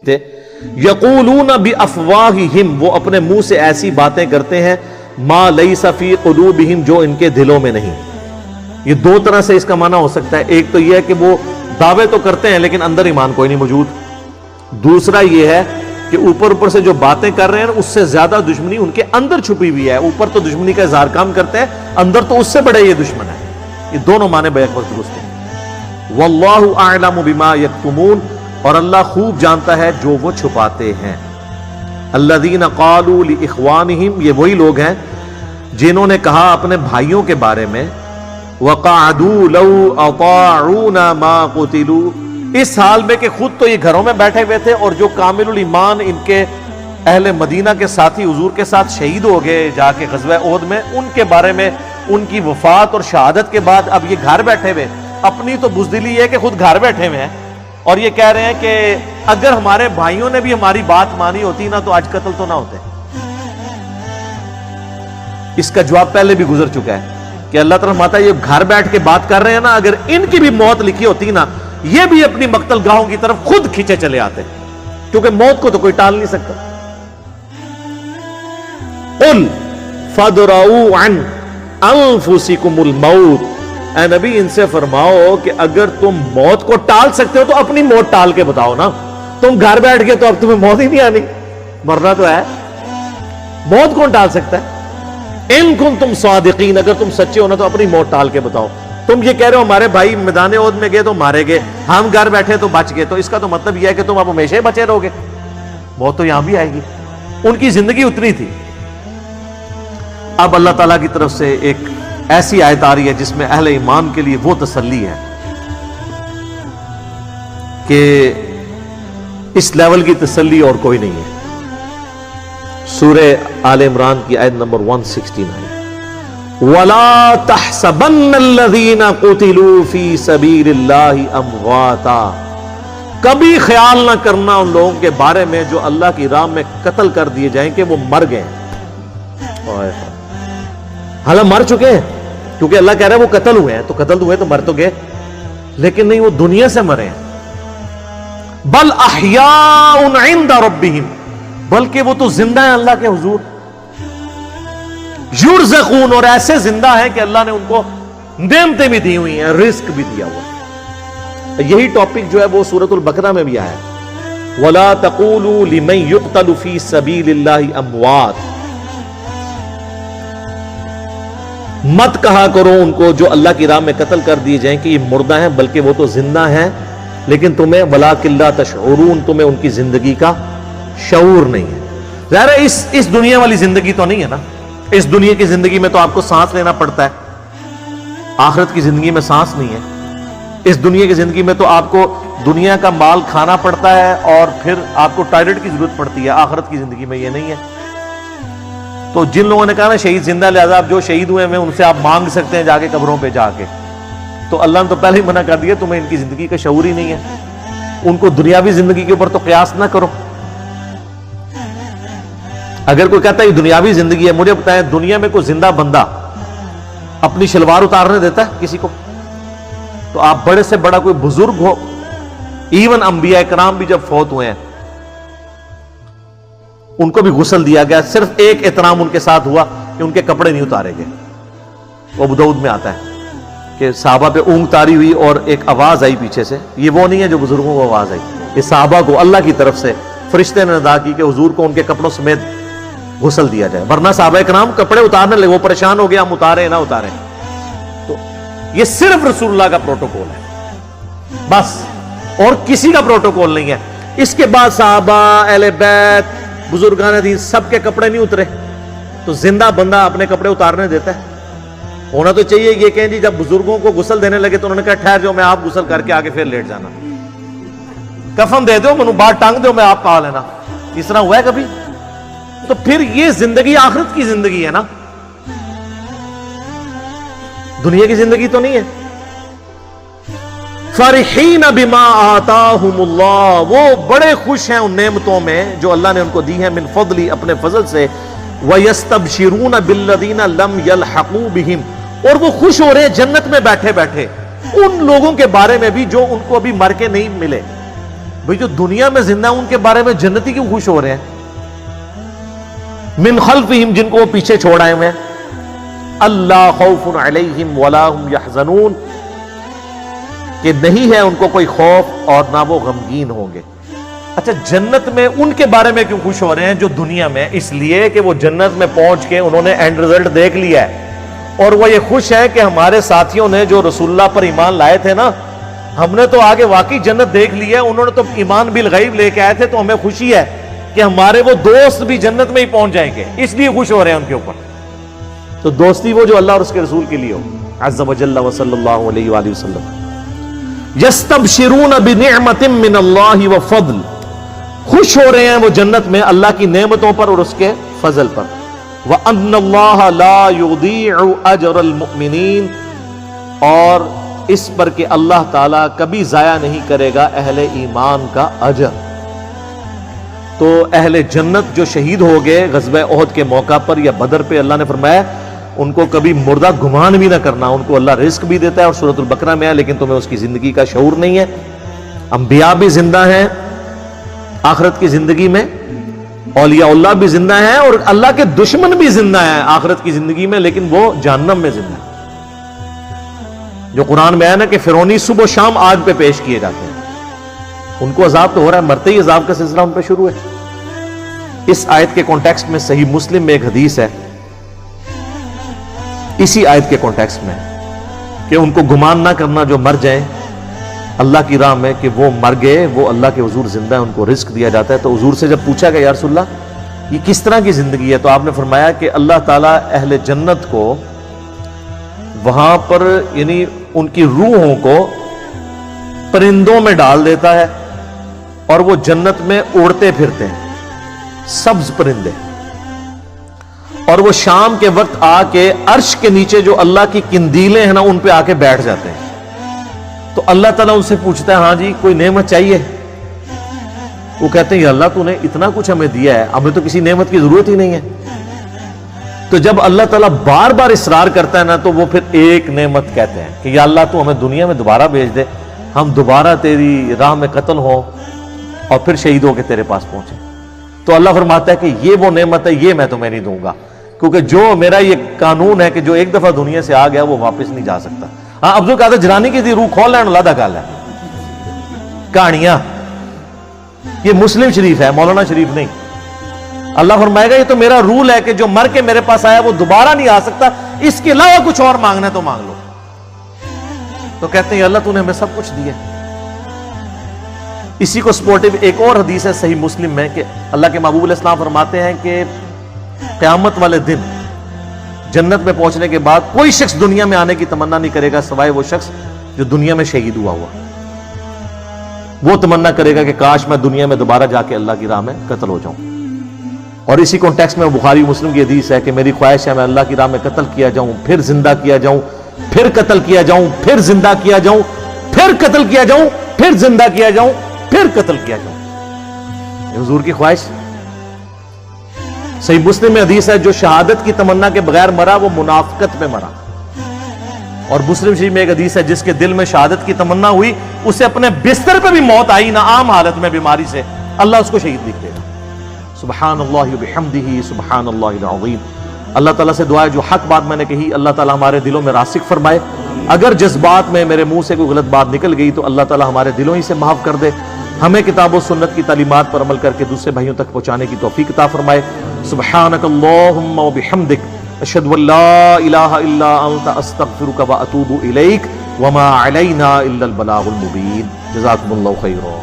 تھے یقولون بافواہہم، وہ اپنے منہ سے ایسی باتیں کرتے ہیں ما لیس فی قلوبہم، جو ان کے دلوں میں نہیں۔ یہ دو طرح سے اس کا معنی ہو سکتا ہے، ایک تو یہ ہے کہ وہ دعوے تو کرتے ہیں لیکن اندر ایمان کوئی نہیں موجود، دوسرا یہ ہے کہ اوپر سے جو باتیں کر رہے ہیں اس سے زیادہ دشمنی ان کے اندر چھپی ہوئی ہے، اوپر تو دشمنی کا اظہار کام کرتے ہیں، اندر تو اس سے بڑے یہ دشمن ہے۔ یہ دونوں معنی بیک وقت درست ہیں۔ واللہ اعلم بما یکتمون، اور اللہ خوب جانتا ہے جو وہ چھپاتے ہیں۔ الذین قالوا لاخوانہم، یہ وہی لوگ ہیں جنہوں نے کہا اپنے بھائیوں کے بارے میں وقعدوا لو اطاعونا ما قتلوا، اس حال میں کہ خود تو یہ گھروں میں بیٹھے ہوئے تھے اور جو کامل الایمان ان کے اہل مدینہ کے ساتھی حضور کے ساتھ شہید ہو گئے جا کے غزوہ احد میں، ان کے بارے میں ان کی وفات اور شہادت کے بعد اب یہ گھر بیٹھے ہوئے، اپنی تو بزدلی ہے کہ خود گھر بیٹھے ہوئے ہیں اور یہ کہہ رہے ہیں کہ اگر ہمارے بھائیوں نے بھی ہماری بات مانی ہوتی نا تو آج قتل تو نہ ہوتے۔ اس کا جواب پہلے بھی گزر چکا ہے کہ اللہ تعالیٰ فرماتا ہے یہ گھر بیٹھ کے بات کر رہے ہیں نا، اگر ان کی بھی موت لکھی ہوتی نا یہ بھی اپنی مقتل گاہوں کی طرف خود کھینچے چلے آتے، کیونکہ موت کو تو کوئی ٹال نہیں سکتا۔ قل فادرؤوا عن انفسکم الموت، اے نبی ان سے فرماؤ کہ اگر تم موت کو ٹال سکتے ہو تو اپنی موت ٹال کے بتاؤ نا، تم گھر بیٹھ کے تو اب تمہیں موت ہی نہیں آنی، مرنا تو ہے، موت کون ٹال سکتا ہے؟ ان کنتم صادقین، اگر تم سچے ہو نا تو اپنی موت ٹال کے بتاؤ۔ تم یہ کہہ رہے ہو ہمارے بھائی میدان احد میں گئے تو مارے گئے، ہم گھر بیٹھے تو بچ گئے، تو اس کا تو مطلب یہ ہے کہ تم اب ہمیشہ ہی بچے رہو گے، موت تو یہاں بھی آئے گی۔ ان کی زندگی اتنی تھی۔ اب اللہ تعالیٰ کی طرف سے ایک ایسی آیت آ رہی ہے جس میں اہل ایمان کے لیے وہ تسلی ہے کہ اس لیول کی تسلی اور کوئی نہیں ہے۔ سورہ آل عمران کی آیت نمبر 169، وَلَا تَحْسَبَنَّ الَّذِينَ قُتِلُوا فِي سَبِيلِ اللَّهِ أَمْوَاتًا، کبھی خیال نہ کرنا ان لوگوں کے بارے میں جو اللہ کی راہ میں قتل کر دیے جائیں کہ وہ مر گئے، حالانکہ مر چکے ہیں، کیونکہ اللہ کہہ رہا ہے وہ قتل ہوئے ہیں، تو قتل ہوئے تو مر تو گئے، لیکن نہیں، وہ دنیا سے مرے ہیں۔ بل احیاء عند ربہم، بلکہ وہ تو زندہ ہیں اللہ کے حضور۔ یرزقون، اور ایسے زندہ ہیں کہ اللہ نے ان کو نعمتیں بھی دی ہوئی ہیں، رزق بھی دیا ہوا۔ یہی ٹاپک جو ہے وہ سورۃ البقرہ میں بھی آیا ہے، وَلَا تَقُولُوا لِمَن يُقْتَلُ فِي سَبِيلِ اللَّهِ أَمْوَاتٌ، مت کہا کرو ان کو جو اللہ کی راہ میں قتل کر دیے جائیں کہ یہ مردہ ہیں، بلکہ وہ تو زندہ ہیں، لیکن تمہیں وَلَٰكِن لَا تَشْعُرُونَ، تمہیں ان کی زندگی کا شعور نہیں ہے۔ ظاہر ہے اس دنیا والی زندگی تو نہیں ہے نا، اس دنیا کی زندگی میں تو آپ کو سانس لینا پڑتا ہے، آخرت کی زندگی میں سانس نہیں ہے۔ اس دنیا کی زندگی میں تو آپ کو دنیا کا مال کھانا پڑتا ہے اور پھر آپ کو ٹوائلٹ کی ضرورت پڑتی ہے، آخرت کی زندگی میں یہ نہیں ہے۔ تو جن لوگوں نے کہا نا شہید زندہ، لہذا آپ جو شہید ہوئے ہیں ان سے آپ مانگ سکتے ہیں جا کے قبروں پہ جا کے، تو اللہ نے تو پہلے ہی منع کر دیا، تمہیں ان کی زندگی کا شعور ہی نہیں ہے، ان کو دنیاوی زندگی کے اوپر تو قیاس نہ کرو۔ اگر کوئی کہتا ہے یہ دنیاوی زندگی ہے، مجھے بتائیں دنیا میں کوئی زندہ بندہ اپنی شلوار اتارنے دیتا ہے کسی کو؟ تو آپ بڑے سے بڑا کوئی بزرگ ہو، ایون انبیاء کرام بھی جب فوت ہوئے ہیں ان کو بھی غسل دیا گیا، صرف ایک احترام ان کے ساتھ ہوا کہ ان کے کپڑے نہیں اتارے گئے۔ ابو داؤد میں آتا ہے کہ صحابہ پہ اونگ تاری ہوئی اور ایک آواز آئی پیچھے سے، یہ وہ نہیں ہے جو بزرگوں کو آواز آئی، یہ صحابہ کو اللہ کی طرف سے فرشتے نے ادا کی کہ حضور کو ان کے کپڑوں سمیت غسل دیا جائے، ورنہ صحابہ کرام کپڑے اتارنے لگے، وہ پریشان ہو گیا ہم اتارے نہ اتارے۔ تو یہ صرف رسول اللہ کا پروٹوکول ہے بس، اور کسی کا پروٹوکول نہیں ہے۔ اس کے بعد صحابہ، اہل بیت، بزرگان دین سب کے کپڑے نہیں اترے، تو زندہ بندہ اپنے کپڑے اتارنے دیتا ہے؟ ہونا تو چاہیے یہ کہ جی جب بزرگوں کو غسل دینے لگے تو انہوں نے کہا ٹھہر جاؤ، میں آپ غسل کر کے آگے پھر لیٹ جانا، کفن دے دو، منو بات ٹانگ دو، میں آپ پا لینا۔ اس طرح ہوا ہے کبھی؟ تو پھر یہ زندگی آخرت کی زندگی ہے نا، دنیا کی زندگی تو نہیں ہے۔ فرحین بما آتاہم اللہ، وہ بڑے خوش ہیں ان نعمتوں میں جو اللہ نے ان کو دی ہیں، من فضلی، اپنے فضل سے، وَيَسْتَبْشِرُونَ بِالَّذِينَ لَمْ يَلْحَقُوا بِهِمْ، اور وہ خوش ہو رہے ہیں جنت میں بیٹھے بیٹھے ان لوگوں کے بارے میں بھی جو ان کو ابھی مر کے نہیں ملے۔ بھئی جو دنیا میں زندہ ہیں ان کے بارے میں جنتی کیوں خوش ہو رہے ہیں؟ من خلفہم، جن کو وہ پیچھے چھوڑ آئے ہوئے ہیں، اللہ خوف علیہم ولا هم یحزنون، کہ نہیں ہے ان کو کوئی خوف اور نہ وہ غمگین ہوں گے۔ اچھا، جنت میں ان کے بارے میں کیوں خوش ہو رہے ہیں جو دنیا میں؟ اس لیے کہ وہ جنت میں پہنچ کے انہوں نے اینڈ رزلٹ دیکھ لیا ہے، اور وہ یہ خوش ہے کہ ہمارے ساتھیوں نے جو رسول اللہ پر ایمان لائے تھے نا، ہم نے تو آگے واقعی جنت دیکھ لی ہے، انہوں نے تو ایمان بالغیب لے کے آئے تھے، تو ہمیں خوشی ہے کہ ہمارے وہ دوست بھی جنت میں ہی پہنچ جائیں گے، اس لیے خوش ہو رہے ہیں ان کے اوپر۔ تو دوستی وہ جو اللہ اور اس کے رسول کے لیے ہو، عز وجل وصلی اللہ علیہ وآلہ وسلم۔ یستبشرون بنعمت من اللہ وفضل، خوش ہو رہے ہیں وہ جنت میں اللہ کی نعمتوں پر اور اس کے فضل پر۔ وَأَنَّ اللَّهَ لَا يُضِيعُ أَجْرَ الْمُؤْمِنِينَ، اور اس پر کہ اللہ تعالیٰ کبھی ضائع نہیں کرے گا اہل ایمان کا اجر۔ تو اہل جنت جو شہید ہو گئے غزوہ احد کے موقع پر یا بدر پہ، اللہ نے فرمایا ان کو کبھی مردہ گمان بھی نہ کرنا، ان کو اللہ رزق بھی دیتا ہے، اور سورۃ البقرہ میں ہے لیکن تمہیں اس کی زندگی کا شعور نہیں ہے۔ انبیاء بھی زندہ ہیں آخرت کی زندگی میں، اولیاء اللہ بھی زندہ ہیں، اور اللہ کے دشمن بھی زندہ ہیں آخرت کی زندگی میں، لیکن وہ جہنم میں زندہ ہیں۔ جو قرآن میں ہے نا کہ فرعونی صبح و شام آگ پہ پیش کیے جاتے ہیں، ان کو عذاب تو ہو رہا ہے، مرتے ہی عذاب کا سلسلہ ان پہ شروع ہے۔ اس آیت کے کانٹیکسٹ میں صحیح مسلم میں ایک حدیث ہے، اسی آیت کے کانٹیکسٹ میں، کہ ان کو گمان نہ کرنا جو مر جائیں اللہ کی راہ میں کہ وہ مر گئے، وہ اللہ کے حضور زندہ ہیں، ان کو رزق دیا جاتا ہے۔ تو حضور سے جب پوچھا گیا یا رسول اللہ یہ کس طرح کی زندگی ہے، تو آپ نے فرمایا کہ اللہ تعالیٰ اہل جنت کو وہاں پر یعنی ان کی روحوں کو پرندوں میں ڈال دیتا ہے، اور وہ جنت میں اڑتے پھرتے ہیں، سبز پرندے، اور وہ شام کے وقت آ کے عرش کے نیچے جو اللہ کی قندیلیں ہیں نا ان پہ آ کے بیٹھ جاتے ہیں۔ تو اللہ تعالیٰ ان سے پوچھتا ہے ہاں جی کوئی نعمت چاہیے؟ وہ کہتے ہیں یا اللہ تو نے اتنا کچھ ہمیں دیا ہے، ہمیں تو کسی نعمت کی ضرورت ہی نہیں ہے۔ تو جب اللہ تعالیٰ بار بار اصرار کرتا ہے نا تو وہ پھر ایک نعمت کہتے ہیں کہ یا اللہ تو ہمیں دنیا میں دوبارہ بھیج دے، ہم دوبارہ تیری راہ میں قتل ہوں اور پھر شہید ہو کے تیرے پاس پہنچے۔ تو اللہ فرماتا ہے کہ یہ وہ نعمت ہے، یہ میں تمہیں نہیں دوں گا، کیونکہ جو میرا یہ قانون ہے کہ جو ایک دفعہ دنیا سے آ گیا وہ واپس نہیں جا سکتا۔ ہاں عبد القادر جیلانی کی تھی روح کھول لین اللہ گل ہے، کہانیاں، یہ مسلم شریف ہے، مولانا شریف نہیں۔ اللہ فرمائے گا یہ تو میرا رول ہے کہ جو مر کے میرے پاس آیا وہ دوبارہ نہیں آ سکتا، اس کے علاوہ کچھ اور مانگنا ہے تو مانگ لو۔ تو کہتے ہیں اللہ تو نے ہمیں سب کچھ دیا۔ اسی کو سپورٹو ایک اور حدیث ہے صحیح مسلم میں کہ اللہ کے محبوب علیہ السلام فرماتے ہیں کہ قیامت والے دن جنت میں پہنچنے کے بعد کوئی شخص دنیا میں آنے کی تمنا نہیں کرے گا سوائے وہ شخص جو دنیا میں شہید ہوا وہ تمنا کرے گا کہ کاش میں دنیا میں دوبارہ جا کے اللہ کی راہ میں قتل ہو جاؤں۔ اور اسی کانٹیکسٹ میں بخاری مسلم کی حدیث ہے کہ میری خواہش ہے میں اللہ کی راہ میں قتل کیا جاؤں، پھر زندہ کیا جاؤں، پھر قتل کیا جاؤں، پھر زندہ کیا جاؤں، پھر قتل کیا جاؤں، پھر زندہ کیا جاؤں، پھر قتل کیا جاؤں۔ یہ حضور کی خواہش۔ صحیح مسلم میں حدیث ہے جو شہادت کی تمنا کے بغیر مرا وہ منافقت میں مرا۔ اور مسلم شریف میں ایک حدیث ہے جس کے دل میں شہادت کی تمنا ہوئی اسے اپنے بستر پہ بھی موت آئی نہ عام حالت میں بیماری سے، اللہ اس کو شہید لکھ دے گا۔ سبحان اللہ وبحمدہ سبحان اللہ العظیم۔ اللہ تعالیٰ سے دعا ہے جو حق بات میں نے کہی اللہ تعالیٰ ہمارے دلوں میں راسخ فرمائے، اگر جذبات میں میرے منہ سے کوئی غلط بات نکل گئی تو اللہ تعالیٰ ہمارے دلوں ہی سے معاف کر دے، ہمیں کتاب و سنت کی تعلیمات پر عمل کر کے دوسرے بھائیوں تک پہنچانے کی توفیق عطا فرمائے۔ سبحانک اللہم وبحمدک اشہد ان لا الہ الا انت استغفرک واتوب الیک وما علینا الا البلاغ المبین۔ جزاکم اللہ خیرا۔